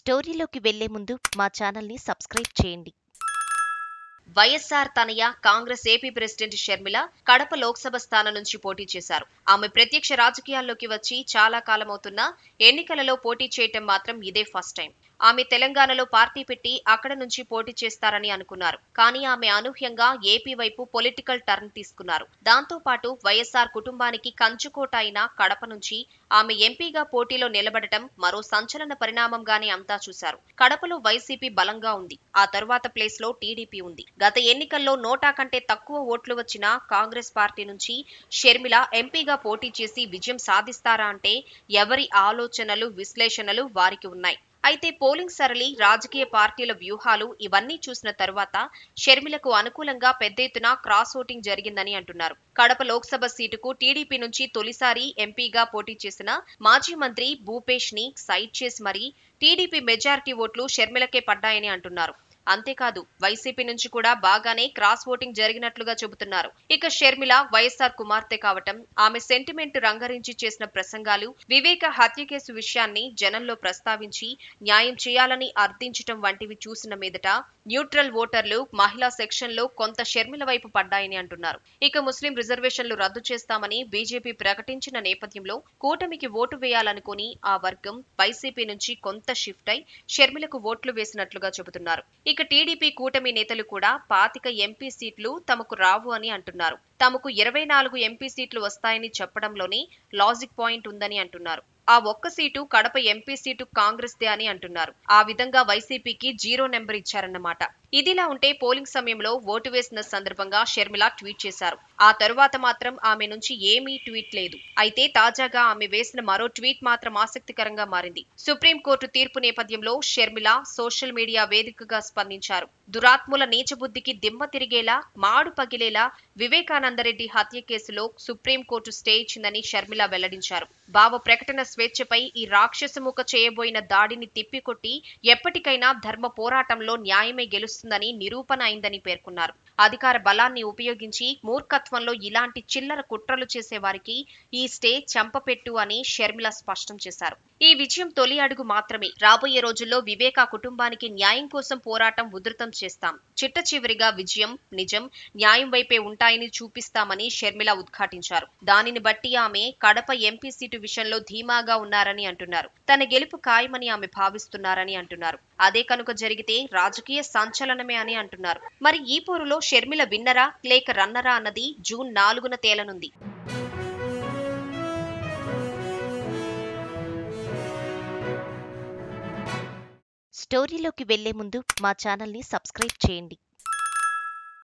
స్టోరీలోకి వెళ్లే ముందు మా ఛానల్ని సబ్స్క్రైబ్ చేయండి. వైఎస్ఆర్ తనయ కాంగ్రెస్ ఏపీ ప్రెసిడెంట్ షర్మిల కడప లోక్సభ స్థానం నుంచి పోటీ చేశారు. ఆమె ప్రత్యక్ష రాజకీయాల్లోకి వచ్చి చాలా కాలమవుతున్నా ఎన్నికలలో పోటీ చేయటం మాత్రం ఇదే ఫస్ట్ టైం. ఆమె తెలంగాణలో పార్టీ పెట్టి అక్కడ నుంచి పోటీ చేస్తారని అనుకున్నారు. కానీ ఆమె అనూహ్యంగా ఏపీ వైపు పొలిటికల్ టర్న్ తీసుకున్నారు. దాంతో పాటు వైఎస్ఆర్ కుటుంబానికి కంచుకోట అయిన కడప నుంచి ఆమె ఎంపీగా పోటీలో నిలబడటం మరో సంచలన పరిణామంగానే అంతా చూశారు. కడపలో వైసీపీ బలంగా ఉంది. ఆ తరువాత ప్లేస్ లో టీడీపీ ఉంది. గత ఎన్నికల్లో నోటా కంటే తక్కువ ఓట్లు వచ్చిన కాంగ్రెస్ పార్టీ నుంచి షర్మిల ఎంపీగా పోటీ చేసి విజయం సాధిస్తారా అంటే ఎవరి ఆలోచనలు విశ్లేషణలు వారికి ఉన్నాయి. అయితే పోలింగ్ సరళి, రాజకీయ పార్టీల వ్యూహాలు ఇవన్నీ చూసిన తరువాత షర్మిలకు అనుకూలంగా పెద్ద ఎత్తున క్రాస్ ఓటింగ్ జరిగిందని అంటున్నారు. కడప లోక్సభ సీటుకు టీడీపీ నుంచి తొలిసారి ఎంపీగా పోటీ చేసిన మాజీ మంత్రి భూపేష్ ని సైడ్ చేసి మరీ టీడీపీ మెజారిటీ ఓట్లు షర్మిలకే పడ్డాయని అంటున్నారు. అంతేకాదు వైసీపీ నుంచి కూడా బాగానే క్రాస్ ఓటింగ్ జరిగినట్లుగా చెబుతున్నారు. ఇక షర్మిల వైఎస్ఆర్ కుమార్తె కావటం, ఆమె సెంటిమెంట్ రంగరించి చేసిన ప్రసంగాలు, వివేక హత్య కేసు విషయాన్ని జనంలో ప్రస్తావించి న్యాయం చేయాలని అర్థించటం వంటివి చూసిన మీదట న్యూట్రల్ ఓటర్లు మహిళా సెక్షన్ లో కొంత షర్మిల వైపు పడ్డాయని అంటున్నారు. ఇక ముస్లిం రిజర్వేషన్లు రద్దు చేస్తామని బీజేపీ ప్రకటించిన నేపథ్యంలో కూటమికి ఓటు వేయాలనుకుని ఆ వర్గం వైసీపీ నుంచి కొంత షిఫ్ట్ అయి షర్మిలకు ఓట్లు వేసినట్లుగా చెబుతున్నారు. ఇక టీడీపీ కూటమి నేతలు కూడా 25 ఎంపీ సీట్లు తమకు రావు అని అంటున్నారు. తమకు 24 ఎంపీ సీట్లు వస్తాయని చెప్పడంలోనే లాజిక్ పాయింట్ ఉందని అంటున్నారు. ఆ ఒక్క seat Kadapa MP seat Congress they అని అంటున్నారు. ఆ విధంగా వైసీపీకి 0 నెంబర్ ఇచ్చారన్నమాట. ఇదిలా ఉంటే పోలింగ్ సమయంలో ఓటు వేసిన సందర్భంగా షర్మిల ట్వీట్ చేశారు. ఆ తరువాత మాత్రం ఆమె నుంచి ఏమీ ట్వీట్ లేదు. అయితే తాజాగా ఆమె వేసిన మరో ట్వీట్ మాత్రం ఆసక్తికరంగా మారింది. సుప్రీంకోర్టు తీర్పు నేపథ్యంలో షర్మిల సోషల్ మీడియా వేదికగా స్పందించారు. దురాత్ముల నీచబుద్ధికి దిమ్మ తిరిగేలా, మాడు పగిలేలా వివేకానందరెడ్డి హత్య కేసులో సుప్రీంకోర్టు స్టే ఇచ్చిందని షర్మిల వెల్లడించారు. భావ ప్రకటన స్వేచ్ఛపై ఈ రాక్షసముఖ చేయబోయిన దాడిని తిప్పికొట్టి ఎప్పటికైనా ధర్మ పోరాటంలో న్యాయమే గెలుస్తుందని నిరూపణ అయిందని పేర్కొన్నారు. అధికార బలాన్ని ఉపయోగించి మూర్ఖత్వంలో ఇలాంటి చిల్లర కుట్రలు చేసే వారికి ఈ స్టే చంపపెట్టు అని షర్మిల స్పష్టం చేశారు. ఈ విజయం తొలి అడుగు మాత్రమే. రాబోయే రోజుల్లో వివేక కుటుంబానికి న్యాయం కోసం పోరాటం ఉధృతం చేస్తాం. చిట్ట చివరిగా విజయం, నిజం, న్యాయం వైపే ఉంటాయని చూపిస్తామని షర్మిల ఉద్ఘాటించారు. దానిని బట్టి ఆమె కడప ఎంపీ సీటు విషయంలో ధీమాగా ఉన్నారని అంటున్నారు. తన గెలుపు ఖాయమని ఆమె భావిస్తున్నారని అంటున్నారు. అదే కనుక జరిగితే రాజకీయ సంచలనమే అని అంటున్నారు. మరి ఈ పోరులో షర్మిల విన్నరా లేక రన్నరా అన్నది జూన్ 4న తేలనుంది. స్టోరీలోకి వెళ్లే ముందు మా ఛానల్ని సబ్స్క్రైబ్ చేయండి.